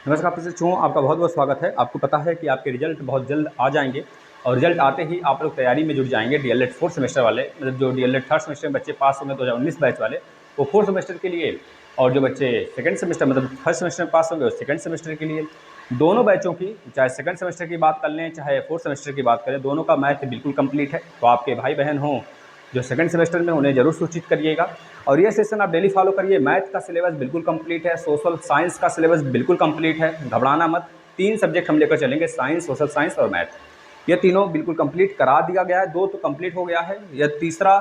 नमस्कार प्रशिक्षुओं, आपका बहुत बहुत स्वागत है। आपको पता है कि आपके रिजल्ट बहुत जल्द आ जाएंगे और रिजल्ट आते ही आप लोग तैयारी में जुट जाएंगे। डीएलएड फोर्थ सेमेस्टर वाले, मतलब जो डीएलएड थर्ड सेमेस्टर में बच्चे पास होंगे 2019 बैच वाले, वो फोर्थ सेमेस्टर के लिए, और जो बच्चे सेकंड सेमेस्टर मतलब फर्स्ट सेमेस्टर में पास होंगे वो सेकंड सेमेस्टर के लिए। दोनों बैचों की, चाहे सेकंड सेमेस्टर की बात कर लें चाहे फोर्थ सेमेस्टर की बात करें, दोनों का मैथ बिल्कुल कंप्लीट है। तो आपके भाई बहन हों जो सेकंड सेमेस्टर में, उन्हें जरूर सूचित करिएगा। और ये सेशन आप डेली फॉलो करिए। मैथ का सिलेबस बिल्कुल कंप्लीट है, सोशल साइंस का सिलेबस बिल्कुल कंप्लीट है, घबराना मत। 3 सब्जेक्ट हम लेकर चलेंगे, साइंस, सोशल साइंस और मैथ। ये तीनों बिल्कुल कंप्लीट करा दिया गया है। 2 तो कंप्लीट हो गया है, यह तीसरा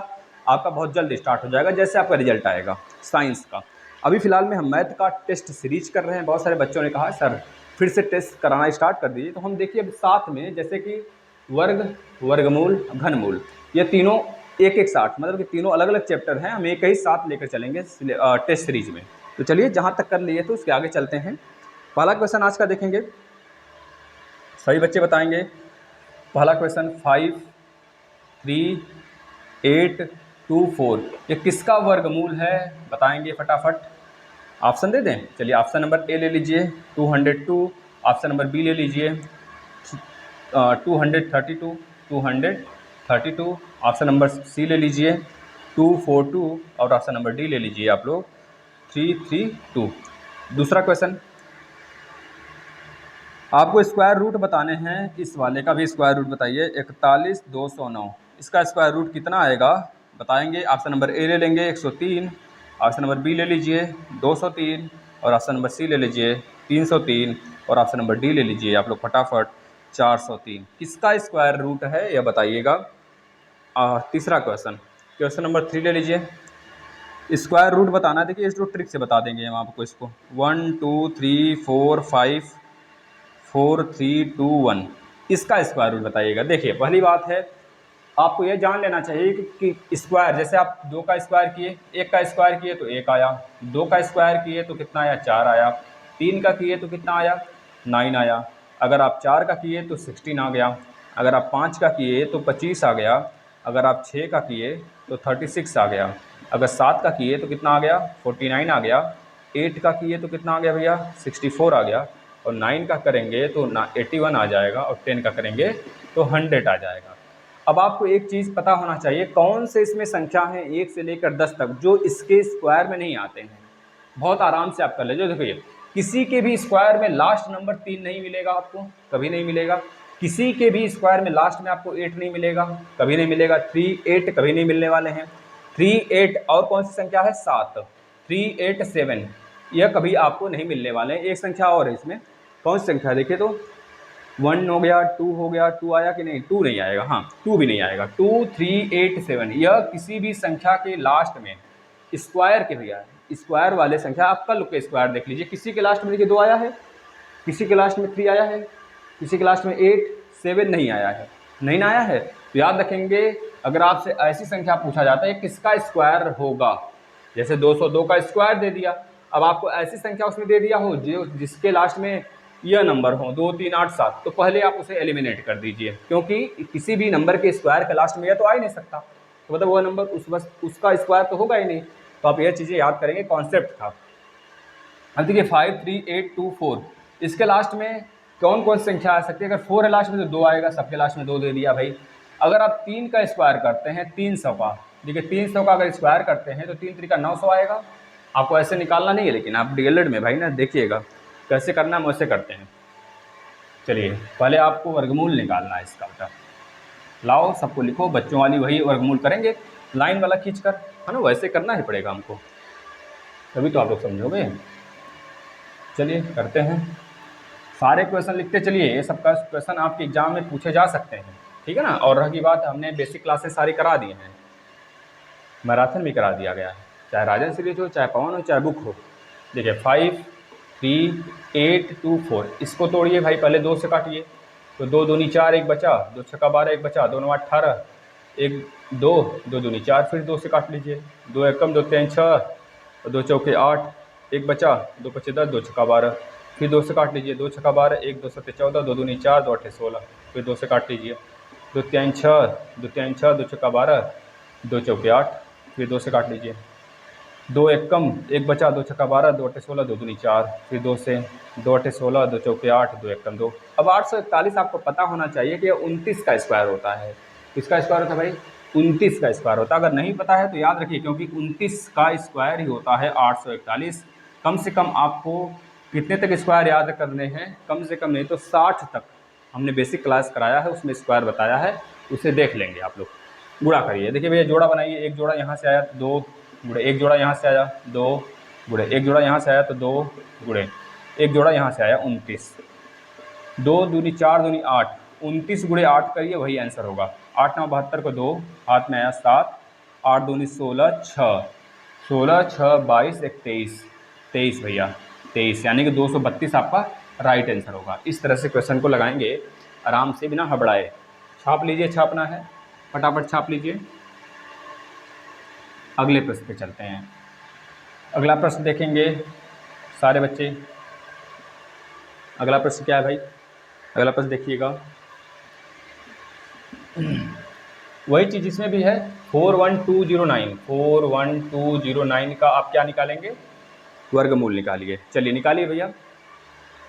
आपका बहुत जल्द स्टार्ट हो जाएगा जैसे आपका रिजल्ट आएगा साइंस का। अभी फिलहाल में हम मैथ का टेस्ट सीरीज कर रहे हैं। बहुत सारे बच्चों ने कहा सर फिर से टेस्ट कराना स्टार्ट कर दीजिए, तो हम देखिए अब साथ में, जैसे कि वर्ग, वर्गमूल, घनमूल, ये तीनों एक साथ, मतलब कि तीनों अलग अलग चैप्टर हैं, हम एक ही साथ लेकर चलेंगे टेस्ट सीरीज में। तो चलिए जहाँ तक कर लिए तो उसके आगे चलते हैं। पहला क्वेश्चन आज का देखेंगे, सभी बच्चे बताएंगे। पहला क्वेश्चन 5, 3, 8, 2, 4 ये किसका वर्गमूल है, बताएंगे फटाफट। ऑप्शन दे दें। चलिए ऑप्शन नंबर ए ले लीजिए 202, ऑप्शन नंबर बी ले लीजिए 232, 232, ऑप्शन नंबर सी ले लीजिए 242 और ऑप्शन नंबर डी ले लीजिए आप लोग 332। दूसरा क्वेश्चन, आपको स्क्वायर रूट बताने हैं। इस वाले का भी स्क्वायर रूट बताइए, 41,209, इसका स्क्वायर रूट कितना आएगा बताएंगे। ऑप्शन नंबर ए ले लेंगे 103, ऑप्शन नंबर बी ले लीजिए 203 और ऑप्शन नंबर सी ले लीजिए 303 और ऑप्शन नंबर डी ले लीजिए आप लोग फटाफट 403। किसका स्क्वायर रूट है यह बताइएगा। तीसरा क्वेश्चन, क्वेश्चन नंबर 3 ले लीजिए। स्क्वायर रूट बताना, देखिए इस ट्रिक से बता देंगे हम आपको इसको। 1 2 3 4 5 4 3 2 1, इसका स्क्वायर रूट बताइएगा। देखिए पहली बात है, आपको यह जान लेना चाहिए कि स्क्वायर, जैसे आप 2 का स्क्वायर किए, 1 का स्क्वायर किए तो 1 आया, 2 का स्क्वायर किए तो कितना आया 4 आया, 3 का किए तो कितना आया 9 आया, अगर आप 4 का किए तो 16 आ गया, अगर आप 5 का किए तो 25 आ गया, अगर आप 6 का किए तो 36 आ गया, अगर 7 का किए तो कितना आ गया 49 आ गया, 8 का किए तो कितना आ गया भैया 64 आ गया, और 9 का करेंगे तो 81 आ जाएगा, और 10 का करेंगे तो 100 आ जाएगा। अब आपको एक चीज़ पता होना चाहिए, कौन से इसमें संख्या है 1 से लेकर 10 तक जो इसके स्क्वायर में नहीं आते हैं। बहुत आराम से आप कर लीजिए। देखिए किसी के भी स्क्वायर में लास्ट नंबर 3 नहीं मिलेगा, आपको कभी नहीं मिलेगा। किसी के भी स्क्वायर में लास्ट में आपको 8 नहीं मिलेगा, कभी नहीं मिलेगा। 3, 8 कभी नहीं मिलने वाले हैं। 3, 8 और कौन सी संख्या है 7, 3, 8, 7, यह कभी आपको नहीं मिलने वाले हैं। एक संख्या और है इसमें, कौन सी संख्या देखिए तो 1 हो गया, 2 हो गया, 2 आया कि नहीं, 2 नहीं आएगा, हाँ 2 भी नहीं आएगा। 2, 3, 8, 7 यह किसी भी संख्या के लास्ट में स्क्वायर के भैया स्क्वायर वाले संख्या, आप कल के स्क्वायर देख लीजिए, किसी के लास्ट में देखिए 2 आया है, किसी के लास्ट में 3 आया है, किसी के लास्ट में 8, 7 नहीं आया है, नहीं ना आया है। तो याद रखेंगे, अगर आपसे ऐसी संख्या पूछा जाता है किसका स्क्वायर होगा, जैसे 202 का स्क्वायर दे दिया, अब आपको ऐसी संख्या उसमें दे दिया हो जो जिसके लास्ट में यह नंबर हो 2, 3, 8, 7, तो पहले आप उसे एलिमिनेट कर दीजिए, क्योंकि किसी भी नंबर के स्क्वायर के लास्ट में यह तो आ ही नहीं सकता, तो मतलब वह नंबर उसका स्क्वायर तो होगा ही नहीं। तो आप यह चीज़ें याद करेंगे, कॉन्सेप्ट था। अब देखिए 5, 3, 8, 2, 4 इसके लास्ट में कौन कौन सी संख्या आ सकती है। अगर 4 है लास्ट में तो 2 आएगा, सबके लास्ट में 2 दे दिया भाई। अगर आप 3 का स्क्वायर करते हैं 300 का, देखिए 300 का अगर स्क्वायर करते हैं तो 3 3 का 900 आएगा। आपको ऐसे निकालना नहीं है, लेकिन आप डीएलएड में भाई ना देखिएगा कैसे करना है, वैसे करते हैं। चलिए पहले आपको वर्गमूल निकालना है इसका बेटा, लाओ सबको लिखो, बच्चों वाली वही वर्गमूल करेंगे लाइन वाला खींचकर, है ना, वैसे करना ही पड़ेगा हमको, तभी तो आप लोग समझोगे। चलिए करते हैं, सारे क्वेश्चन लिखते चलिए, ये सब क्वेश्चन आपके एग्जाम में पूछे जा सकते हैं, ठीक है ना। और रही बात, हमने बेसिक क्लासेस सारी करा दी हैं, मैराथन भी करा दिया गया है, चाहे राजन सीरीज हो, चाहे पवन हो, चाहे बुक हो। देखिए 5, 3, 8, 2, 4 इसको तोड़िए भाई, पहले 2 से काटिए, तो 2 दूनी 4, 1 बचा, 2 छक्का 12, 1 बचा, 2 9 18, 1 2, 2 दूनी 4, फिर 2 से काट लीजिए, 2 एकम 2 3 6 और 2 चौके 8, 1 बचा, 2 पचे 10, 2 छक्का 12, फिर 2 से काट लीजिए, 2 छक्का 12, 1 2 7 14, 2 दूनी 4, 2 8 16, फिर 2 से काट लीजिए, 2 3 6, 2 3 6, 2 छक्का 12, 2 चौके 8, फिर 2 से काट लीजिए, दो एक कम, एक बचा, 2 छक्का 12, 2 अट्ठे 16, 2 दूनी 4, फिर 2 से 2 अट्ठे 16, 2 चौके 8, 2 एक कम 2। अब 841 आपको पता होना चाहिए कि 29 का स्क्वायर होता है। किसका स्क्वायर होता है भाई? 29 का स्क्वायर होता है। अगर नहीं पता है तो याद रखिए, क्योंकि 29 का स्क्वायर ही होता है 841। कम से कम आपको कितने तक स्क्वायर याद करने हैं? कम से कम नहीं तो 60 तक। हमने बेसिक क्लास कराया है, उसमें स्क्वायर बताया है, उसे देख लेंगे आप लोग। गुणा करिए, देखिए भैया जोड़ा बनाइए। एक जोड़ा यहाँ से आया 2 गुणे, एक जोड़ा यहाँ से आया 2 गुणे, एक जोड़ा यहाँ से आया तो 2 गुणे, एक जोड़ा यहाँ से आया 29। 2 दूनी 4 दूनी 8, 29 गुणे 8 करिए, वही आंसर होगा। 8 9 72 को 2 हाथ में आया 7, 8 दूनी 16, 6, 16 6 22 एक 23, 23 भैया 23, यानी कि 232 आपका राइट आंसर होगा। इस तरह से क्वेश्चन को लगाएंगे आराम से, बिना हबड़ाए। छाप लीजिए, छापना है फटाफट छाप लीजिए। अगले प्रश्न पे चलते हैं। अगला प्रश्न देखेंगे सारे बच्चे। अगला प्रश्न क्या है भाई? अगला प्रश्न देखिएगा, वही चीज़ इसमें भी है। 41209, 41209 का आप क्या निकालेंगे? वर्गमूल निकालिए। चलिए निकालिए भैया।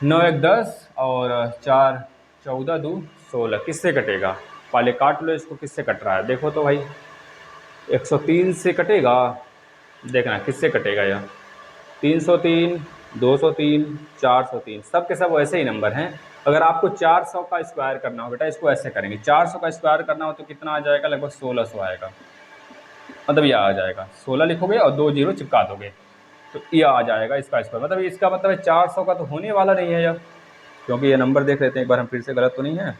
9 1 10 और 4 14 2 16, किससे कटेगा? पहले काट लो इसको, किससे कट रहा है देखो तो भाई। 103 से कटेगा, देखना किससे कटेगा यह। 303, 203, 403, सब के सब वैसे ही नंबर हैं। अगर आपको 400 का स्क्वायर करना हो बेटा, इसको ऐसे करेंगे। 400 का स्क्वायर करना हो तो कितना आ जाएगा? लगभग 1600 आएगा। मतलब यह आ जाएगा, 16 लिखोगे और 2 जीरो चिपका दोगे तो यह आ जाएगा इसका स्क्वायर। मतलब इसका मतलब है 400 का तो होने वाला नहीं है यह, क्योंकि ये नंबर देख लेते हैं एक बार हम फिर से, गलत तो नहीं है।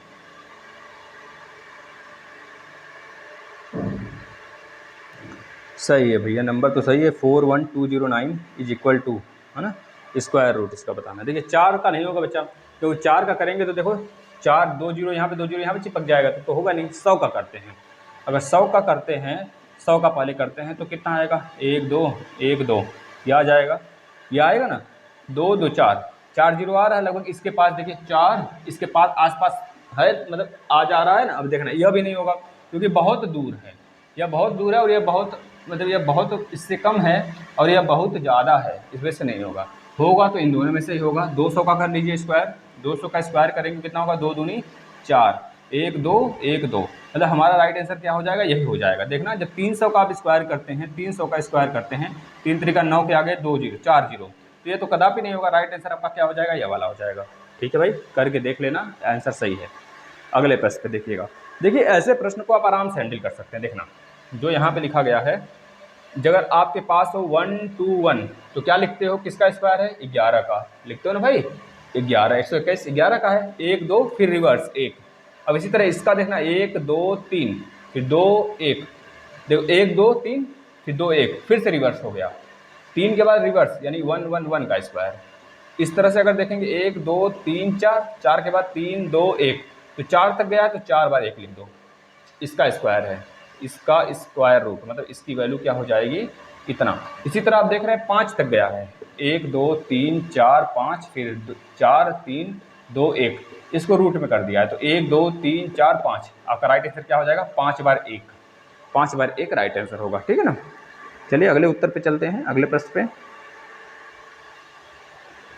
सही है भैया, नंबर तो सही है। 41209 इज इक्वल टू, है ना, स्क्वायर रूट इसका बताना। देखिए 4 का नहीं होगा बच्चा, क्योंकि 4 का करेंगे तो देखो 4 2 जीरो यहाँ पे, 2 जीरो यहाँ पे चिपक जाएगा तो होगा नहीं। 100 का करते हैं, अगर 100 का करते हैं, 100 का पहले करते हैं तो कितना आएगा? 1 2 1 2, यह आ जाएगा, यह आएगा ना। 2 2 4, 4 जीरो आ रहा है लगभग इसके पास। देखिए 4 इसके पास आसपास है, मतलब आ जा रहा है ना। अब देखना यह भी नहीं होगा, क्योंकि बहुत दूर है, यह बहुत दूर है, और यह बहुत, मतलब यह बहुत इससे कम है, और यह बहुत ज़्यादा है, इस वजह से नहीं होगा। होगा तो इन दोनों में से ही होगा। 200 का कर लीजिए स्क्वायर, 200 का स्क्वायर करेंगे कितना होगा? 2 दूनी 4, 1 2 1 2, मतलब हमारा राइट आंसर क्या हो जाएगा? यही हो जाएगा। देखना जब 300 का आप स्क्वायर करते हैं, 300 का स्क्वायर करते हैं, 3 3 9 के आगे 2 जीरो 4 जीरो, तो ये तो कदापि नहीं होगा। राइट आंसर आपका क्या हो जाएगा? यह वाला हो जाएगा। ठीक है भाई, करके देख लेना, आंसर सही है। अगले प्रश्न पे देखिएगा। देखिए ऐसे प्रश्न को आप आराम से हैंडल कर सकते हैं। देखना जो यहाँ पे लिखा गया है, अगर आपके पास हो 1 2 1 तो क्या लिखते हो? किसका स्क्वायर है? 11 का लिखते हो ना भाई। 11 121 11 का है। 1 2 फिर रिवर्स 1। अब इसी तरह इसका देखना, 1 2 3 फिर 2 1, देखो 1 2 3 फिर 2 1, फिर से रिवर्स हो गया। 3 के बाद रिवर्स, यानी 1 1 1 का स्क्वायर। इस तरह से अगर देखेंगे 1 2 3 4, 4 के बाद 3 2 1, तो 4 तक गया तो 4 बार 1 लिख दो, इसका स्क्वायर है। इसका स्क्वायर रूट मतलब इसकी वैल्यू क्या हो जाएगी? इतना। इसी तरह आप देख रहे हैं 5 तक गया है, 1 2 3 4 5, फिर 4 3 2 1, इसको रूट में कर दिया है तो 1 2 3 4 5, आपका राइट आंसर क्या हो जाएगा? 5 बार 1, 5 बार 1 राइट आंसर होगा। ठीक है ना। चलिए अगले उत्तर पे चलते हैं, अगले प्रश्न पे।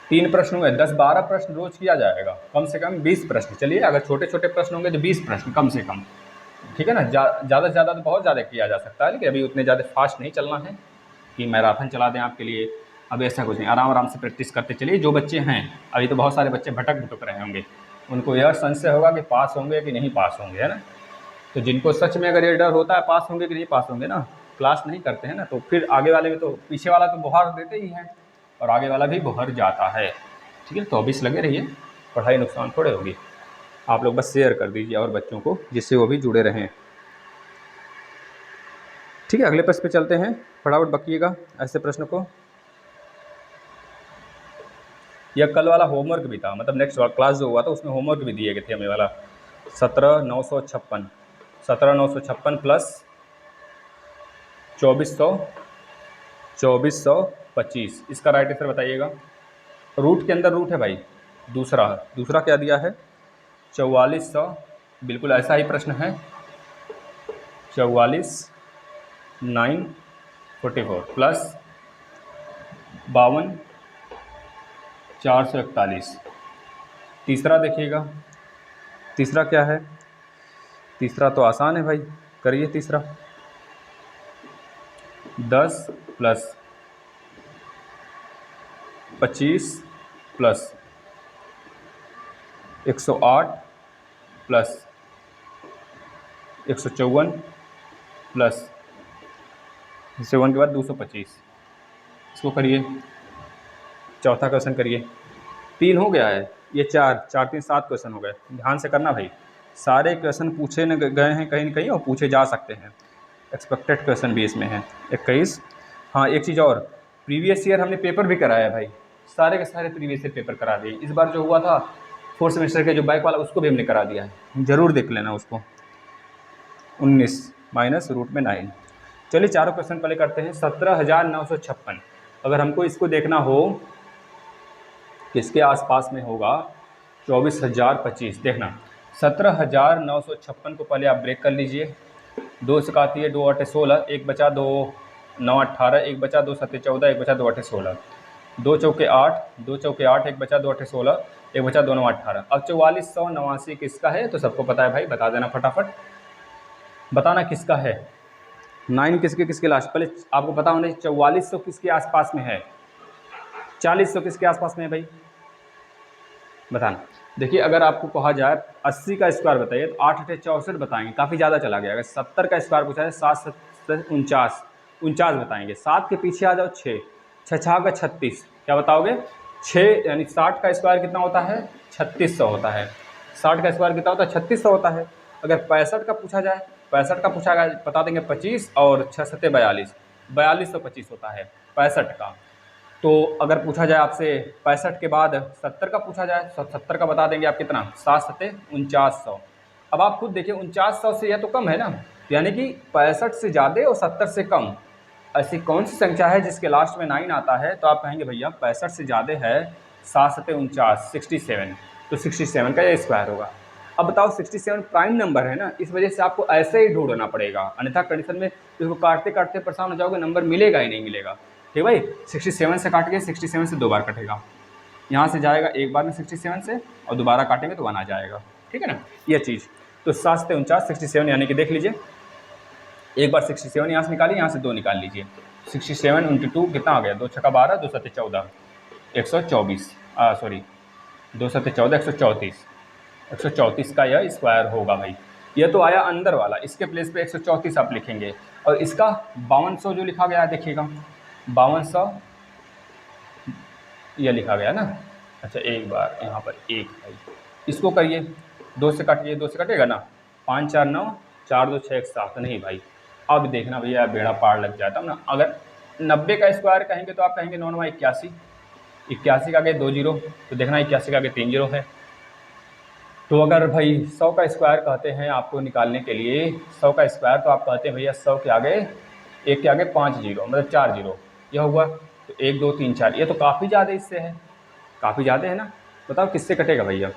3 प्रश्न हुए, 10 12 प्रश्न रोज किया जाएगा, कम से कम 20 प्रश्न। चलिए अगर छोटे छोटे प्रश्न होंगे तो 20 प्रश्न कम से कम। ठीक है ना। ज़्यादा से ज़्यादा तो बहुत ज़्यादा किया जा सकता है, लेकिन अभी उतने ज़्यादा फास्ट नहीं चलना है कि मैराथन चला दें आपके लिए। अब ऐसा कुछ नहीं, आराम आराम से प्रैक्टिस करते चलिए। जो बच्चे हैं, अभी तो बहुत सारे बच्चे भटक भुटक रहे होंगे, उनको यह संशय होगा कि पास होंगे कि नहीं पास होंगे, है ना। तो जिनको सच में अगर ये डर होता है पास होंगे कि नहीं पास होंगे ना, क्लास नहीं करते हैं ना, तो फिर आगे वाले में तो पीछे वाला तो बुहार देते ही हैं और आगे वाला भी बुहर जाता है। ठीक है, तो अभी लगे रहिए, पढ़ाई नुकसान थोड़े होगी। आप लोग बस शेयर कर दीजिए और बच्चों को, जिससे वो भी जुड़े रहें। ठीक है, अगले प्रश्न पे चलते हैं, फटाफट बकिएगा ऐसे प्रश्न को। यह कल वाला होमवर्क भी था, मतलब नेक्स्ट क्लास जो हुआ था उसमें होमवर्क भी दिए गए थे हमें वाला। 17,956, 17,956 प्लस 2400, 2425, इसका राइट आंसर बताइएगा। रूट के अंदर रूट है भाई, दूसरा क्या दिया है? 4400, बिल्कुल ऐसा ही प्रश्न है। 44,944 प्लस 52,441। तीसरा देखिएगा, तीसरा क्या है? तीसरा तो आसान है भाई, करिए तीसरा। 10 + 25 + 108 + 154 + 7 के बाद 225, इसको करिए। चौथा क्वेश्चन करिए। 3 हो गया है, ये 4 4 3 7 क्वेश्चन हो गए। ध्यान से करना भाई, सारे क्वेश्चन पूछे न गए हैं कहीं न कहीं और पूछे जा सकते हैं। एक्सपेक्टेड क्वेश्चन भी इसमें है। 21। हाँ, एक चीज़ और, प्रीवियस ईयर हमने पेपर भी कराया भाई, सारे के सारे प्रीवियस ईयर पेपर करा दिए। इस बार जो हुआ था 4th सेमेस्टर के जो बैक वाला, उसको भी हमने करा दिया है, ज़रूर देख लेना उसको। 19 माइनस रूट में 9। चलिए चारों क्वेश्चन पहले करते हैं। 17,956, अगर हमको इसको देखना हो किसके आसपास में होगा, 24,025। देखना 17,956 को पहले आप ब्रेक कर लीजिए। 2 से काटिए, 2 8 16, 1 बचा 2 9 18, 1 बचा 2 7 14, 1 बचा 2 8 16, 2 चौके 8, 2 चौके 8, 1 बचा 2 8 16, 1 बचा 2 9 18। अब 4489 किसका है? तो सबको पता है भाई, बता देना फटाफट, बताना किसका है। 9 किसके किसके लास्ट, पहले आपको पता होना चाहिए 4400 किसके आसपास में है, 4000 किसके आसपास में है भाई, बताना। देखिए अगर आपको कहा जाए 80 का स्क्वायर बताइए तो 8 8 64 बताएंगे, काफ़ी ज़्यादा चला गया। अगर 70 का स्क्वायर पूछा है 7 7 49 49 बताएंगे। 7 के पीछे आ जाओ 6 6 6 का 36, क्या बताओगे? 6 यानी 60 का स्क्वायर कितना होता है? 3600 होता है। 60 का स्क्वायर कितना होता है? 3600 होता है। अगर 65 का पूछा जाए, 65 का पूछा गया बता देंगे 25 और 6 7 42, 4225 होता है 65 का। तो अगर पूछा जाए आपसे 65 के बाद 70 का पूछा जाए तो 70 का बता देंगे आप कितना? 7 7 4900। अब आप खुद देखिए 4900 से यह तो कम है ना, यानी कि 65 से ज़्यादा और 70 से कम ऐसी कौन सी संख्या है जिसके लास्ट में 9 आता है? तो आप कहेंगे भैया 65 से ज़्यादा है, 7 7 49, 67, तो 67 का यह स्क्वायर होगा। अब बताओ 67 प्राइम नंबर है ना, इस वजह से आपको ऐसे ही ढूंढना पड़ेगा, अन्यथा कंडीशन में इसको काटते काटते परेशान हो जाओगे, नंबर मिलेगा ही नहीं मिलेगा। ठीक भाई, 67 से काट के 67 से 2 बार कटेगा, यहाँ से जाएगा एक बार में 67 से और दोबारा काटेंगे तो 1 आ जाएगा। ठीक है ना, ये चीज़। तो 7 7 49, 67 यानी कि देख लीजिए, एक बार 67 यहाँ से निकालिए, यहाँ से 2 निकाल लीजिए। 67 × 2 कितना आ गया? 2 छक्का 12, 2 7 14, 124, सॉरी 2 7 14, 134, 134 का यह स्क्वायर होगा भाई। यह तो आया अंदर वाला, इसके प्लेस पे 134 आप लिखेंगे, और इसका 5200 जो लिखा गया है देखिएगा, 5200 यह लिखा गया ना। अच्छा एक बार यहाँ पर एक भाई, इसको करिए, 2 से काटिए, 2 से कटेगा ना, 5 4 9, 4 2 6 1 7, नहीं भाई अब देखना भैया बेड़ा पार लग जाता ना। अगर 90 का स्क्वायर कहेंगे तो आप कहेंगे 9 9 81, 81 का आगे 2 जीरो, तो देखना 81 का आगे 3 जीरो है। तो अगर भाई 100 का स्क्वायर कहते हैं आपको निकालने के लिए, 100 का स्क्वायर तो आप कहते हैं भैया 100 के आगे, एक के आगे 5 जीरो, मतलब 4 जीरो, यह हुआ। तो 1 2 3 4, ये तो काफ़ी ज़्यादा इससे है, काफ़ी ज़्यादा है ना। बताओ किससे कटेगा भैया?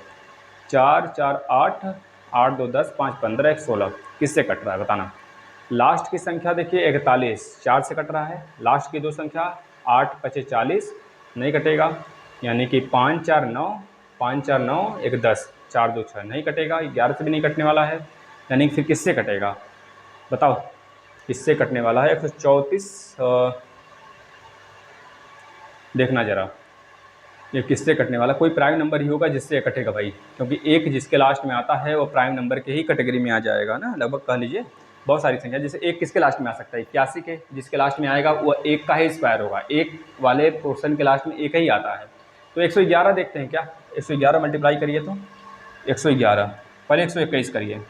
4 4 8, 8 2 10, 5 15, 1 16, किससे कट रहा है बताना। लास्ट की संख्या देखिए 41, 4 से कट रहा है। लास्ट की 2 संख्या 8 25 40, नहीं कटेगा, यानी कि 5 4 9, 5 4 9, 1 10, 4 2 6, नहीं कटेगा। 11 से भी नहीं कटने वाला है, यानी कि फिर किससे कटेगा बताओ? किससे कटने वाला है? 134, देखना ज़रा ये किससे कटने वाला, कोई प्राइम नंबर ही होगा जिससे कटेगा भाई, क्योंकि एक जिसके लास्ट में आता है वो प्राइम नंबर के ही कैटेगरी में आ जाएगा ना। लगभग कह लीजिए बहुत सारी संख्या, जैसे एक किसके लास्ट में आ सकता है? 81 के जिसके लास्ट में आएगा वो एक का ही स्क्वायर होगा, एक वाले पोर्शन के लास्ट में एक ही आता है। तो 111 देखते हैं क्या? 111 मल्टीप्लाई करिए तो 111, पहले 121 करिए,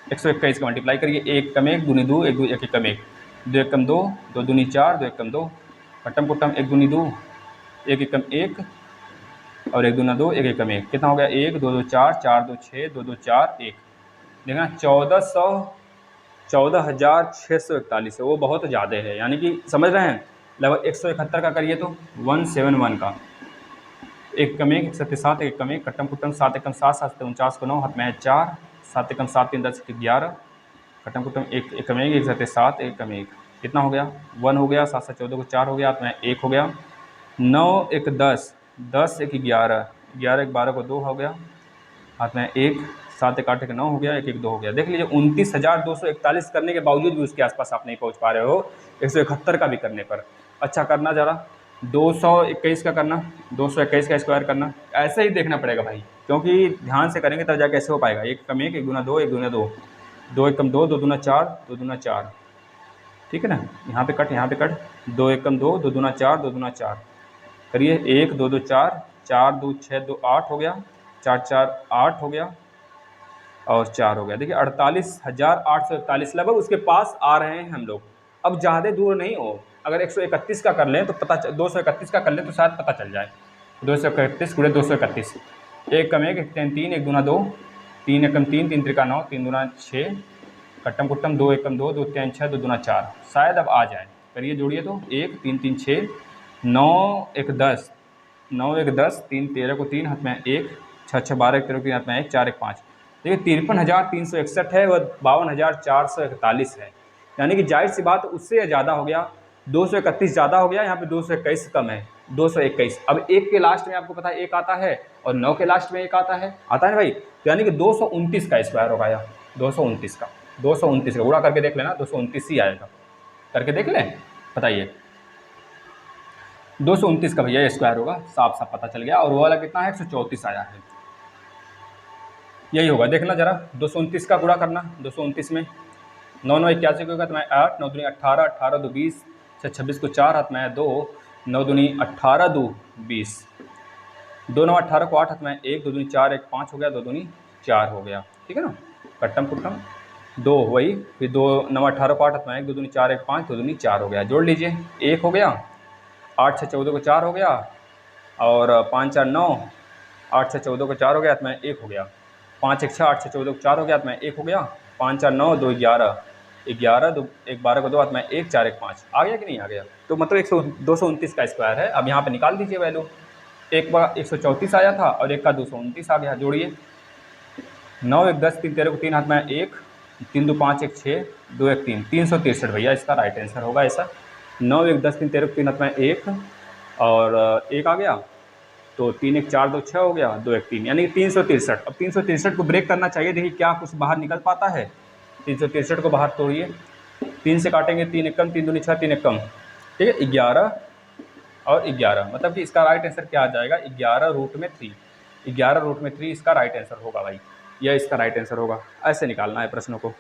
121 का मल्टीप्लाई करिए, 1 कम 1 दूनी 2, 1 1 कम 1, 2 1 कम 2, 2 दूनी 4, 2 1 कम 2, कट्टम कुट्टम 1 दूनी 2, 1 1 कम 1 और 1 दूना 2, 1 1 कम 1, कितना हो गया? 1 2 2 4, 4 2 6, 2 2 4 1, देखना 14,641 है, वो बहुत ज़्यादा है, यानी कि समझ रहे हैं। लगभग 171 का करिए तो 171 का, 1 कम 1, 1 7 7, 1 कम 1, कट्टम कुट्टम 7 1 7, 7 49 को 9, हाथ में है 4, 7 1 7 3 10 11, कट्टम कुट्टम 1 1 कम 1, 1 7 7, 1 कम 1, कितना हो गया? 1 हो गया, 7 7 14 को 4 हो गया, हाथ में 1 हो गया, 9 एक 10, 10 एक 11, 11 एक 12 को 2 हो गया, हाथ में 1, 7 एक 8 एक 9 हो गया, 1 एक 2 हो गया। देख लीजिए 29,241 करने के बावजूद भी उसके आसपास आप नहीं पहुंच पा रहे हो 171 का भी करने पर। अच्छा करना ज़रा 221 का करना, 221 का स्क्वायर करना, ऐसे ही देखना पड़ेगा भाई, क्योंकि ध्यान से करेंगे तब जाके कैसे हो पाएगा। 1 कम 1, 1 दूना 2, 1 दूना 2, 2 एक कम 2, 2 दूना 4, 2 दूना 4, ठीक है ना। यहाँ पे कट, यहाँ पे कट, 2 एक कम 2, 2 दूना 4, 2 दूना 4, करिए 1 2 2 4, 4 2 6 2 8 हो गया, 4 4 8 हो गया और 4 हो गया। देखिए 48,841 लगभग उसके पास आ रहे हैं हम लोग। अब ज़्यादा दूर नहीं हो, अगर 131 का कर लें तो पता 231 का कर लें तो शायद पता चल जाए। 231 गुणे 231, 1 कम 1, 1 3 3, 1 दूना 2, 3 एक कम 3, 3 त्रिका 9, 3 दूना 6, कट्टम कुट्टम 2 एक कम 2, 2 3 6, 2 दूना 4, शायद अब आ जाए। करिए जोड़िए तो 1 3 3 6, 9 एक 10, 9 एक 10, 3 13 को 3 हाथ में 1, 6 6 12 एक 13 को 3 हाथ में 1, 4 एक 5। देखिए 53,361 है और 52,441 है, यानी कि जाहिर सी बात उससे ज़्यादा हो गया। 231 ज़्यादा हो गया, यहाँ पे 221 कम है, 221। अब 1 के लास्ट में आपको पता है 1 आता है और 9 के लास्ट में 1 आता है ना भाई, तो यानी कि 229 का स्क्वायर होगा यह, 229 का, 229 का गुणा करके देख लेना, 229 ही आएगा, करके देख लें, बताइए 229 का भैया स्क्वायर होगा, साफ साफ पता चल गया। और वो वाला कितना है 134 आया है, यही होगा। देखना जरा 229 का गुणा करना, 229 में 9 9 81 को होगा तो मैं 8, 9 दूनी 18, 18 2 20, 26 को 4 हाथ में 2, 9 दूनी 18 2 20, 2 9 18 को 8 हाथ में 1, 2 दूनी 4 1 5 हो गया, 2 दूनी 4 हो गया, ठीक है ना। कट्टम कुट्टम 2 वही, फिर 2 9 18 को 8 हाथ में 1, 2 दूनी 4 1 5, 2 दूनी 4 हो गया, जोड़ लीजिए 1 हो गया, 8 6 14 को 4 हो गया और 5 4 9, 8 6 14 को 4 हो गया, हाथ में 1 हो गया, 5 1 6, 8 6 14 को 4 हो गया, हाथ में 1 हो गया, 5 4 9 2 11, 11 2 1 12 को 2 हाथ में 1 4 1 5 आ गया कि नहीं आ गया। तो मतलब 229 का स्क्वायर है। अब यहाँ पे निकाल दीजिए वैल्यू, एक बार 134 आया था और एक का 229 आ गया, जोड़िए 9 1 10, 3 13 को 3 हाथ में 1, 3 2 5 1 6, 2 1 3, 363 भैया इसका राइट आंसर होगा ऐसा। 9 1 10, 3 13 को 3 हाथ में 1 और 1 आ गया, तो 3 1 4 2 6 हो गया, 2 1 3, यानी 363। अब 363 को ब्रेक करना चाहिए, देखिए क्या कुछ बाहर निकल पाता है। 363 को बाहर तोड़िए, 3 से काटेंगे 3 एक कम, 3 दूनी 6, 3 एक कम, ठीक है 11 और 11, मतलब कि इसका राइट आंसर क्या आ जाएगा 11√3, 11√3 इसका राइट आंसर होगा भाई, यह इसका राइट आंसर होगा। ऐसे निकालना है प्रश्नों को,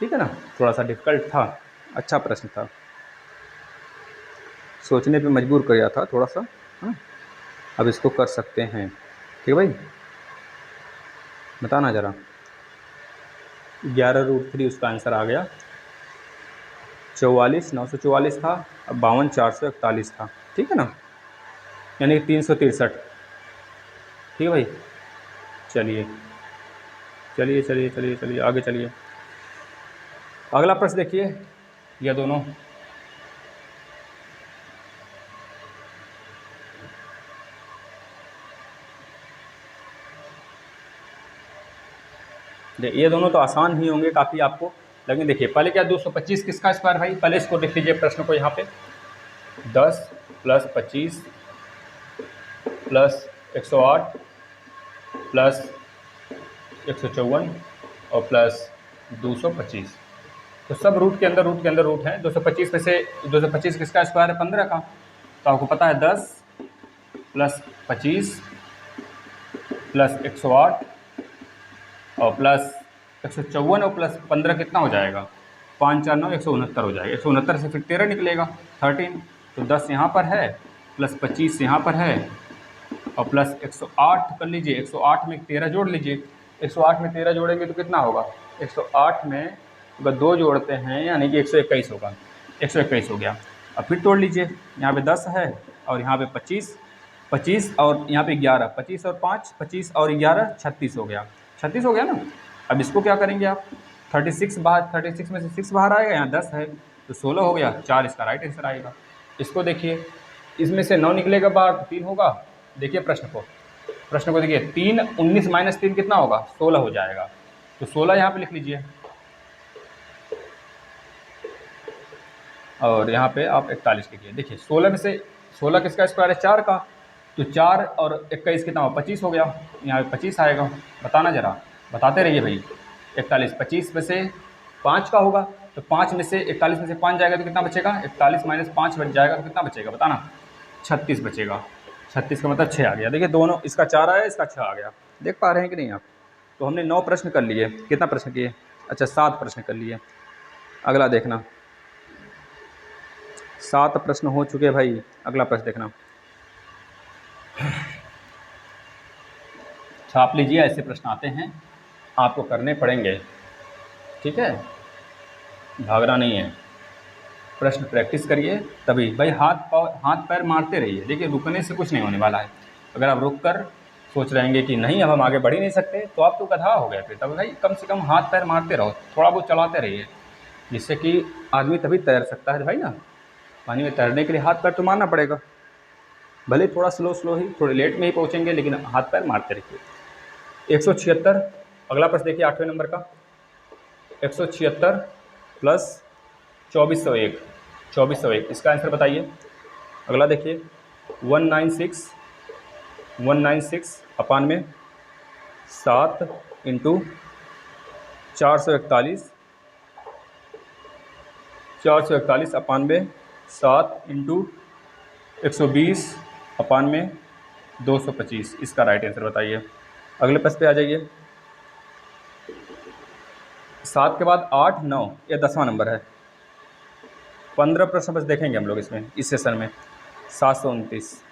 ठीक है ना। थोड़ा सा डिफिकल्ट था, अच्छा प्रश्न था, सोचने पे मजबूर किया था थोड़ा सा, हाँ। अब इसको कर सकते हैं, ठीक है भाई, बताना ज़रा। 11√3 उसका आंसर आ गया, 44,944 था, अब 52,441 था, ठीक है ना, यानी 363, ठीक है भाई। चलिए चलिए चलिए चलिए चलिए आगे चलिए, अगला प्रश्न देखिए, ये दोनों ये दोनों तो आसान ही होंगे काफ़ी आपको, लेकिन देखिए पहले क्या 225 किसका स्क्वायर भाई, पहले इसको लिख लीजिए प्रश्न को, यहाँ पे 10 + 25 + 108 + 154 और प्लस 225, तो सब रूट के अंदर रूट है। 225 में से 225 किसका स्क्वायर है 15 का, तो आपको पता है 10 + 25 + 108 और प्लस 154 और प्लस 15 कितना हो जाएगा, 5 4 9 169 हो जाएगा। 169 से फिर 13 निकलेगा 13, तो 10 यहाँ पर है प्लस 25 यहाँ पर है और प्लस 108 कर लीजिए, 108 में 13 जोड़ लीजिए, 108 में 13 जोड़ेंगे तो कितना होगा, 108 में अगर 2 जोड़ते हैं यानी कि 121 होगा, 121 हो गया। अब फिर तोड़ लीजिए, यहाँ पे 10 है और यहाँ पे 25, 25 और यहाँ पे 11, 25 और 5, 25 और 11 36 हो गया, 36 हो गया ना। अब इसको क्या करेंगे आप, 36 बाहर, 36 में से 6 बाहर आएगा, यहाँ 10 है तो 16 हो गया, 4 इसका राइट आंसर आएगा। इसको देखिए, इसमें से 9 निकलेगा बाहर तो 3 होगा। देखिए प्रश्न को देखिए, 3 19 - 3 कितना होगा, 16 हो जाएगा, तो 16 यहाँ पे लिख लीजिए और यहाँ पे आप 41 लिखिए। देखिए 16 में से 16 किसका स्क्वायर है? 4 का। तो 4 और 21 कितना हो? 25 हो गया। यहाँ पे 25 आएगा। बताना ज़रा, बताते रहिए भाई। 41 25 में से 5 का होगा, तो 5 में से 41 में से 5 जाएगा तो कितना बचेगा? 41 माइनस 5 बच जाएगा तो कितना बचेगा? बताना। 36 बचेगा। 36 का मतलब 6 आ गया। देखिए दोनों, इसका 4 आया, इसका 6 आ गया। देख पा रहे हैं कि नहीं आप? तो हमने 9 प्रश्न कर लिए। कितना प्रश्न किए? अच्छा 7 प्रश्न कर लिए। अगला देखना, 7 प्रश्न हो चुके भाई। अगला प्रश्न देखना, छाप लीजिए। ऐसे प्रश्न आते हैं, आपको करने पड़ेंगे, ठीक है, भागना नहीं है। प्रश्न प्रैक्टिस करिए तभी भाई। हाथ पैर मारते रहिए। देखिए रुकने से कुछ नहीं होने वाला है। अगर आप रुक कर सोच रहेंगे कि नहीं अब हम आगे बढ़ ही नहीं सकते, तो आप तो गधा हो गए फिर। तब भाई कम से कम हाथ पैर मारते रहो, थोड़ा बहुत चलाते रहिए, जिससे कि आदमी तभी तैर सकता है भाई ना। पानी में तैरने के लिए हाथ पैर तो मारना पड़ेगा, भले थोड़ा स्लो ही, थोड़े लेट में ही पहुँचेंगे, लेकिन हाथ पैर मारते रहिए। 176, अगला प्रश्न देखिए 8वें नंबर का। 176 प्लस 2401, 2401 इसका आंसर बताइए। अगला देखिए 196 अपान में 7 इंटू 441 अपान में 7 इंटू 120 अपान में 225, इसका राइट आंसर बताइए। अगले प्रश्न पे आ जाइए। 7 के बाद 8 9, यह 10वां नंबर है। 15 प्रश्न बस देखेंगे हम लोग इसमें, इस सेशन में। 729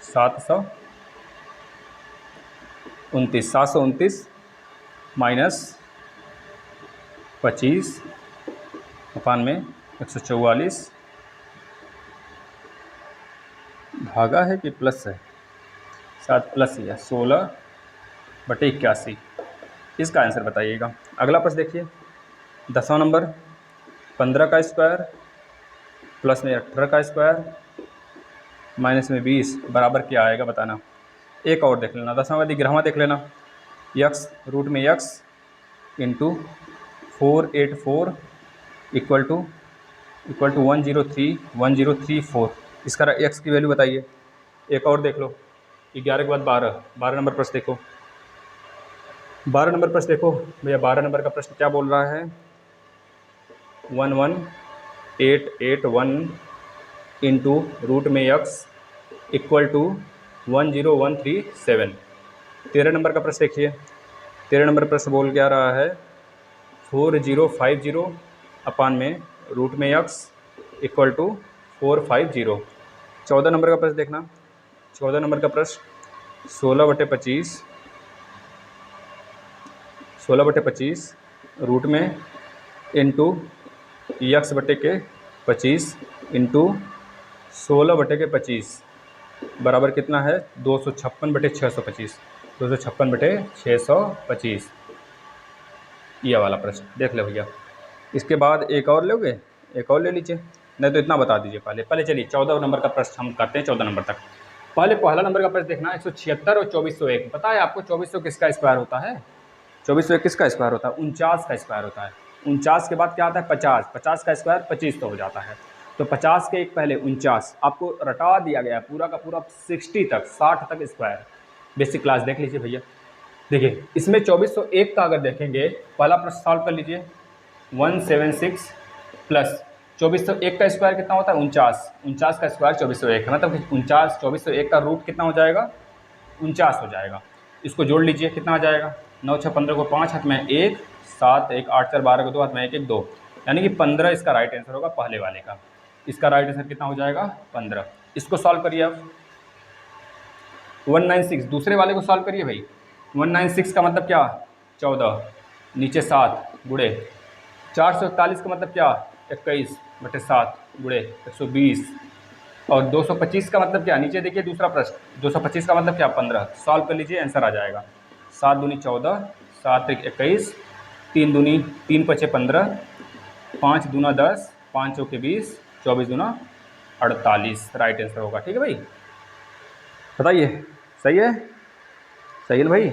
729 माइनस 25 अपान में 144, भागा है कि प्लस है? 7 प्लस ही है, 16/81, इसका आंसर बताइएगा। अगला प्रश्न देखिए 10वां नंबर। 15 का स्क्वायर प्लस में 18 का स्क्वायर माइनस में 20 बराबर क्या आएगा? बताना। एक और देख लेना, 10वां वाली 11वां देख लेना। यक्स रूट में यक्स इंटू 484 इक्वल टू 103 इसका एक्स की वैल्यू बताइए। एक और देख लो, 11 के बाद 12 नंबर प्रश्न देखो। 12 नंबर प्रश्न देखो भैया। 12 नंबर का प्रश्न क्या बोल रहा है? 11881 इंटू रूट में यक्स इक्वल टू 10137। 13 नंबर का प्रश्न देखिए। 13 नंबर प्रश्न बोल क्या रहा है? 4050 अपान में रूट में यक्स इक्वल टू 450। 14 नंबर का प्रश्न देखना। 14 नंबर का प्रश्न 16/25 रूट में इंटू यक्स बटे के 25 इंटू 16/25 बराबर कितना है? 256/625। 256/625, ये वाला प्रश्न देख लो भैया। इसके बाद एक और लोगे? एक और ले लीजिए, नहीं तो इतना बता दीजिए पहले चलिए 14 नंबर का प्रश्न हम करते हैं। 14 नंबर तक पहला नंबर का प्रश्न देखना। 176 और 2401, पता है आपको 2400 किसका स्क्वायर होता है? 2401 किसका स्क्वायर होता है? 49 का स्क्वायर होता है। 49 के बाद क्या आता है? 50। 50 का स्क्वायर 25 तो हो जाता है। तो 50 के एक पहले 49, आपको रटा दिया गया पूरा का पूरा 60 तक, 60 तक स्क्वायर। बेसिक क्लास देख लीजिए भैया। देखिए इसमें 2401 का अगर देखेंगे, पहला प्रश्न सॉल्व कर लीजिए। 176 प्लस 2401 का स्क्वायर कितना होता है? 49 का स्क्वायर 2401 है, मतलब 2401 का रूट कितना हो जाएगा? 49 हो जाएगा। इसको जोड़ लीजिए, कितना आ जाएगा? 9 6 15 को 5 हाथ में 1, 7 1 8 4 12 को 2 हाथ में 1 1 2, यानी कि 15 इसका राइट आंसर होगा पहले वाले का। इसका राइट आंसर कितना हो जाएगा? 15। इसको सॉल्व करिए आप। 196 दूसरे वाले को सॉल्व करिए भाई। 196 का मतलब क्या? 14 नीचे 7 गुड़े 441 का मतलब क्या? 21/7 गुड़े 120 और 225 का मतलब क्या? नीचे देखिए दूसरा प्रश्न। 225 का मतलब क्या? 15। सॉल्व कर लीजिए, आंसर आ जाएगा। 7 दूनी 14, 7 1 21, 3 दूनी 3 5 15, 5 दूना 10, 5 चौके 20, 24 दूना 48 राइट आंसर होगा। ठीक है भाई, बताइए सही है? सही है ना भाई?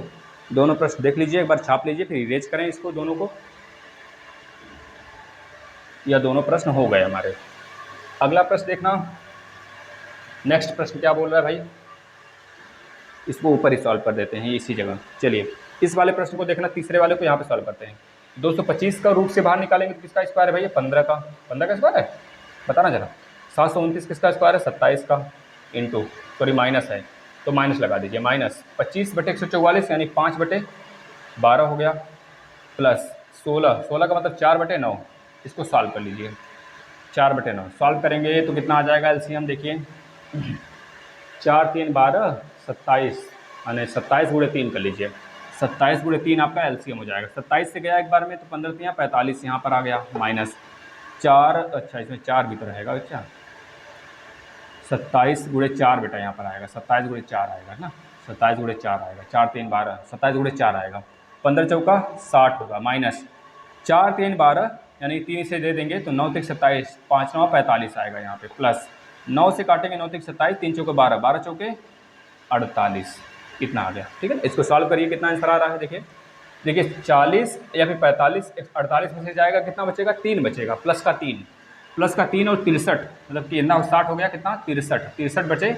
दोनों प्रश्न देख लीजिए, एक बार छाप लीजिए, फिर इरेज करें इसको दोनों को। या दोनों प्रश्न हो गए हमारे। अगला प्रश्न देखना, नेक्स्ट प्रश्न क्या बोल रहा है भाई, इसको ऊपर ही सॉल्व कर देते हैं इसी जगह। चलिए इस वाले प्रश्न को देखना, तीसरे वाले को यहाँ पे सॉल्व करते हैं। 225 का रूट से बाहर निकालेंगे तो किसका स्क्वायर है भैया, 15 का। 15 का स्क्वायर है, बताना जरा। 729 किसका स्क्वायर है, 27 का, इंटू सॉरी माइनस है तो माइनस लगा दीजिए, माइनस 25/144 यानी 5/12 हो गया, प्लस 16, 16 का मतलब 4/9, इसको सॉल्व कर लीजिए। 4/9 सॉल्व करेंगे तो कितना आ जाएगा एलसीएम देखिए, 4 3 12 27 यानी 27 गुणे 3 कर लीजिए, 27 गुणे 3 आपका एलसीएम हो जाएगा। 27 से गया एक बार में तो 15 3 45 यहाँ पर आ गया, माइनस 4, अच्छा इसमें 4 भी तो रहेगा बच्चा, 27 गुणे 4 बेटा यहाँ पर आएगा, 27 गुणे 4 आएगा ना, 27 गुणे 4 आएगा, 4 3 12, 27 गुणे 4 आएगा, 15 चौका 60 होगा, माइनस 4 3 12 यानी 3 से दे देंगे तो 9 3 27, 5 9 45 आएगा यहाँ पे, प्लस 9 से काटेंगे 9 3 27, 3 चौके 12, 12 चौके 48, इतना आ गया। ठीक है, इसको सॉल्व करिए, कितना आंसर आ रहा है देखिए, देखिए 40 या फिर 45, 48 में से जाएगा कितना बचेगा, 3 बचेगा, प्लस का 3, प्लस का 3 और 63 मतलब कि इतना 60 हो गया, कितना 63, 63 बचे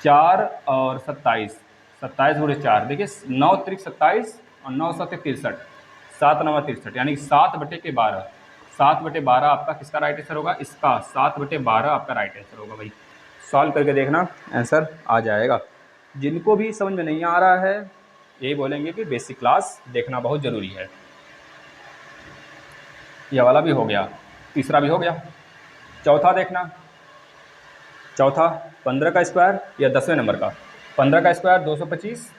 4 और 27, 27 गुणे 4 देखिए 9 3 27 और 9 7 63, 7 9 63 यानी 7/12, 7/12 आपका किसका राइट आंसर होगा, इसका 7/12 आपका राइट आंसर होगा भाई। सॉल्व करके देखना आंसर आ जाएगा। जिनको भी समझ में नहीं आ रहा है यही बोलेंगे कि बेसिक क्लास देखना बहुत ज़रूरी है। यह वाला भी हो गया, तीसरा भी हो गया, चौथा देखना, चौथा 15 का स्क्वायर या 10वें नंबर का, 15 का स्क्वायर 225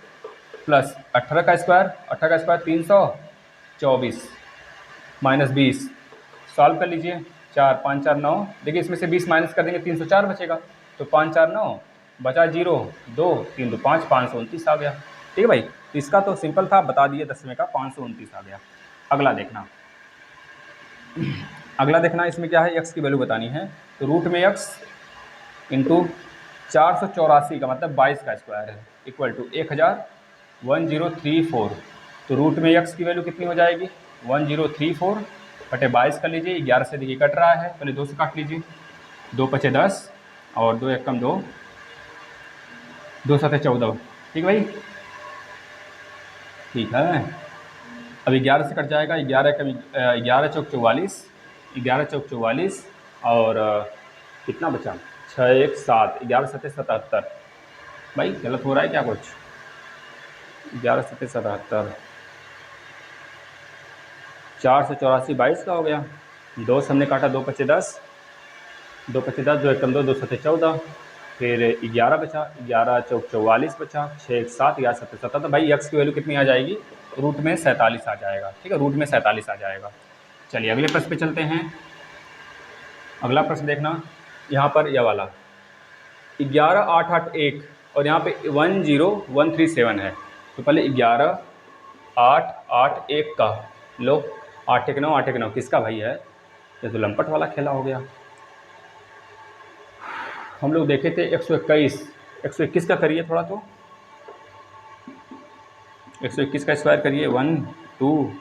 प्लस 18 का स्क्वायर, 18 का स्क्वायर 324 माइनस 20, सॉल्व कर लीजिए, 4 5 4 9, देखिए इसमें से 20 माइनस कर देंगे 304 बचेगा, तो 5 4 9 बचा 0 2 3 2 5, 529 आ गया। ठीक है भाई, तो इसका तो सिंपल था, बता दिए 10वें का 529 आ गया। अगला देखना, अगला देखना इसमें क्या है, x की वैल्यू बतानी है, तो रूट में x इंटू 484 का मतलब 22 का स्क्वायर है इक्वल टू 1034, तो रूट में x की वैल्यू कितनी हो जाएगी, 1034 बटे 22 कर लीजिए, 11 से देखिए कट रहा है, पहले 2 से काट लीजिए, 2 पचे 10 और 2 1 कम 2, 2 7 14, ठीक भाई, ठीक है। अब 11 से कट जाएगा, 11 चौक 44, 11 चौक 44 और कितना बचा, 6 1 7, 11 7 77, भाई गलत हो रहा है क्या कुछ, 11 7 77, 484 22 का हो गया, 2 से हमने काटा, 2 पचे 10, 2 पचे 10, 2 1 कम 2, 2 7 14, फिर 11 बचा, 11 चौक 44 बचा, 6 1 7, 11 7 77, भाई x की वैल्यू कितनी आ जाएगी, रूट में 47 आ जाएगा। ठीक है, रूट में 47 आ जाएगा। चलिए अगले प्रश्न पे चलते हैं। अगला प्रश्न देखना, यहाँ पर यह वाला 11881 और यहाँ पे 10137 है, तो पहले 11881 का लो, 8 1 9 8 1 9 किसका भाई है, ये तो लंपट वाला खेला हो गया। हम लोग देखे थे 121, 121 का करिए थोड़ा, तो 121 का स्क्वायर करिए, 1 2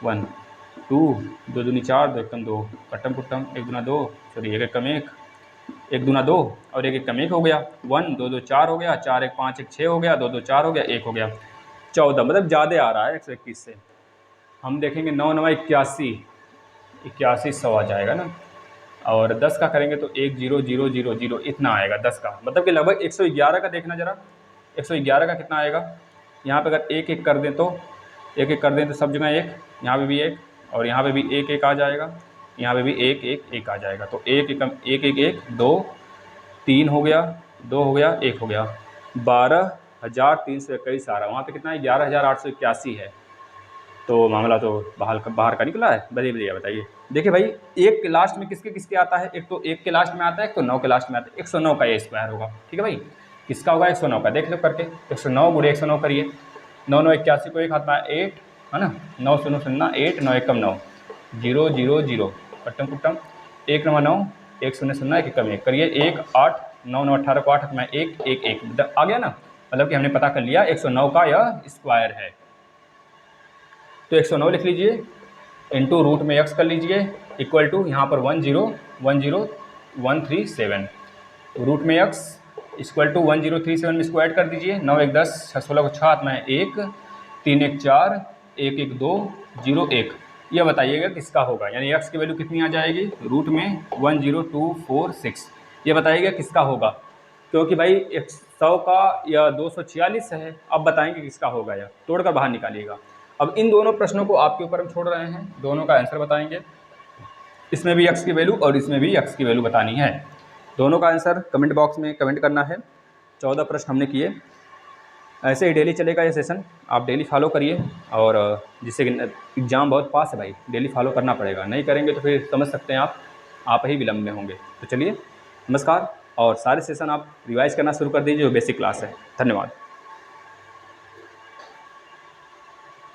1 2, 2 दूनी 4, 2 एकम 2, कट्टम कुट्टम, 1 दूना 2, सॉरी 1 एकम 1, 1 दूना 2 और 1 एकम 1 हो गया, 1 2 2 4 हो गया, 4 1 5 1 6 हो गया, 2 2 4 हो गया, 1 हो गया, 14 मतलब ज़्यादा आ रहा है 121 से। हम देखेंगे 9 9 81, 81 100 आ जाएगा ना, और 10 का करेंगे तो 1 0 0 0 0 इतना आएगा 10 का, मतलब कि लगभग 111 का देखना जरा, 111 का कितना आएगा, यहाँ पे अगर 1 1 कर दें तो 1 1 कर दें तो सब जगह 1, यहाँ पे भी 1 और यहाँ पे भी 1 1 आ जाएगा, यहाँ पे भी 1 1 1 आ जाएगा, तो 1 1 1 1 1 2 3 हो गया, 2 हो गया, 1 हो गया, 12,321 आ रहा है, वहाँ पे कितना है 11,881 है, तो मामला तो बाहर का निकला है। बढ़िया बताइए, देखिए भाई एक के लास्ट में किसके किसके आता है, एक तो 1 के लास्ट में आता है, एक तो 9 के लास्ट में आता है, 109 का ये स्क्वायर होगा। ठीक है भाई, किसका होगा 109 का, देख लो करके, 109 गुणे 109 करिए, 9 9 81 को एक हाथ में 8 है ना, 9 0 0 8, 9 1 9 0 0 0, कट्टम कुट्टम, 1 9 9 1 0 0 1 कम 1 करिए, 1 8 9 9 18 को 8 में 1 1 1 आ गया ना, मतलब कि हमने पता कर लिया 109 का यह स्क्वायर है। तो 109 लिख लीजिए, इंटू रूट में x कर लीजिए, इक्वल टू यहाँ पर 10 10 137। तो रूट में x इक्वल टू 1037 में इसको ऐड कर दीजिए। 9 1 10, 6 16 को 6 हाथ में 1, 3 1 4, 1 1 2, 0 1। यह बताइएगा किसका होगा, यानी x की वैल्यू कितनी आ जाएगी रूट में 10246। ये बताइएगा किसका होगा, क्योंकि भाई 100 का या 246 है। अब बताएंगे किसका होगा, या तोड़कर बाहर निकालिएगा। अब इन दोनों प्रश्नों को आपके ऊपर हम छोड़ रहे हैं, दोनों का आंसर बताएंगे। इसमें भी x की वैल्यू और इसमें भी x की वैल्यू बतानी है। दोनों का आंसर कमेंट बॉक्स में कमेंट करना है। 14 प्रश्न हमने किए। ऐसे ही डेली चलेगा ये सेशन, आप डेली फॉलो करिए, और जिससे कि एग्ज़ाम बहुत पास है भाई, डेली फॉलो करना पड़ेगा। नहीं करेंगे तो फिर समझ सकते हैं आप ही विलम्ब में होंगे। तो चलिए, नमस्कार। और सारे सेशन आप रिवाइज करना शुरू कर दीजिए, जो बेसिक क्लास है। धन्यवाद।